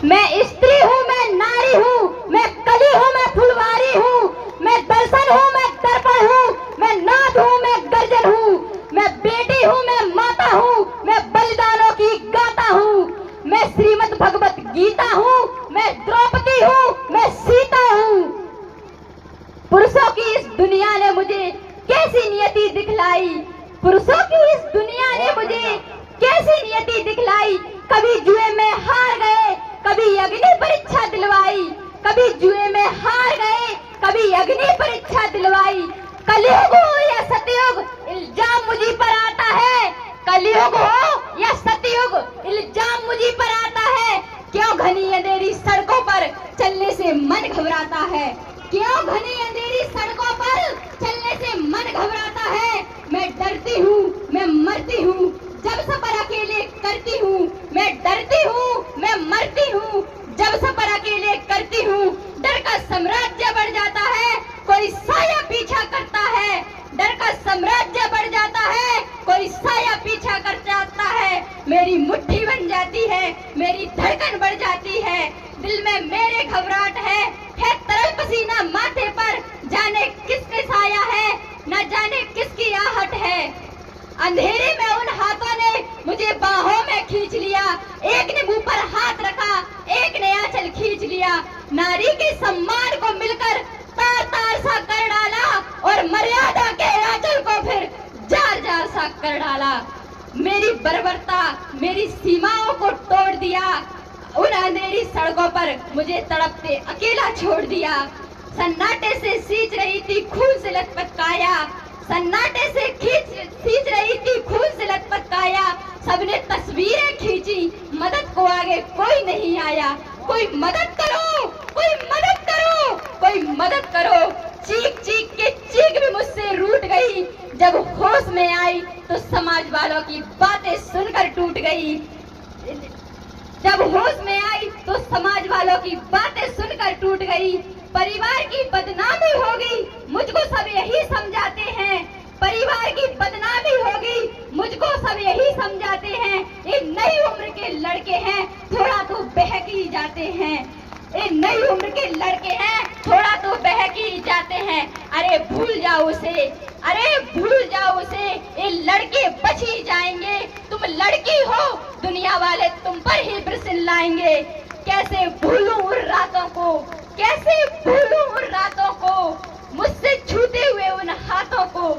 मैं स्त्री हूँ, मैं नारी हूँ, मैं कली हूँ, मैं फुलवारी हूँ, मैं दर्शन हूँ, मैं दर्पण हूँ, मैं नाद हूँ, मैं गर्जन हूँ, मैं बेटी हूँ, मैं माता हूँ, मैं बलिदानों की गाता हूँ, मैं श्रीमद् भगवत गीता हूँ, मैं द्रौपदी हूँ, मैं सीता हूँ। पुरुषों की इस दुनिया ने मुझे कैसी नियति दिखलाई, पुरुषों की इस दुनिया ने मुझे कैसी नियति दिखलाई। कभी जुए में हार गए, कभी अग्नि परीक्षा दिलवाई, कभी जुए में हार गए, कभी अग्नि परीक्षा दिलवाई। कलयुग हो या सतयुग, इल्जाम मुझी पर आता है। कलयुग हो या सतयुग, इल्जाम मुझी पर आता है। क्यों घनी अंधेरी सड़कों पर चलने से मन घबराता है, क्यों घनी अंधेरी सड़कों पर चलने से मन घबराता है। मैं डरती हूँ, मैं मरती हूँ, जब सफर अकेले करती हूँ। मैं डरती हूँ, मैं मरती हूँ, जब सफर अकेले करती हूँ। डर का साम्राज्य बढ़ जाता है, कोई साया पीछा करता है। डर का साम्राज्य बढ़ जाता है, कोई साया पीछा कर जाता है। मेरी मुट्ठी बन जाती है, मेरी धड़कन बढ़ जाती है, दिल में मेरे घबराहट है तरल पसीना माथे पर। जाने किसके साया है, न जाने किसकी आहट है। अंधेरे में उन हाथों ने मुझे बाहों में खींच लिया, एक ने मुंह पर हाथ रखा, एक ने आंचल खींच लिया। नारी के सम्मान को मिलकर तार तार सा कर डाला और मर्यादा के आंचल को फिर जार जार सा कर डाला। मेरी बर्बरता, मेरी सीमाओं को तोड़ दिया। उन अंधेरी सड़कों पर मुझे तड़पते अकेला छोड़ दिया। सन्नाटे से सींच रही थी खून से लथपथ काया, सन्नाटे से सींच रही थी खून से लथपथ काया। सबने तस्वीरें खींची, मदद को आगे कोई नहीं आया। कोई मदद करो, कोई मदद करो, कोई मदद करो। चीख चीख के चीख भी मुझसे रूठ गई। जब होश में आई तो समाज वालों की बातें सुनकर टूट गई। जब होश में आई तो समाज वालों की बातें सुनकर टूट गई। परिवार की बदनामी हो गई, मुझको सब यही समझाते हैं। परिवार की बदनामी हो गई, मुझको सब यही समझाते हैं। ये नई उम्र के लड़के हैं, थोड़ा तो बहक ही जाते हैं। ये नई उम्र के लड़के हैं, थोड़ा तो बहक ही जाते हैं। अरे भूल जाओ उसे, अरे भूल जाओ उसे, ये लड़के बच ही जाएंगे। तुम लड़की हो, दुनिया वाले तुम पर ही बरसिन लाएंगे। कैसे भूलूं उन रातों को, कैसे भूलूं उन रातों को, मुझसे छूते हुए उन हाथों को।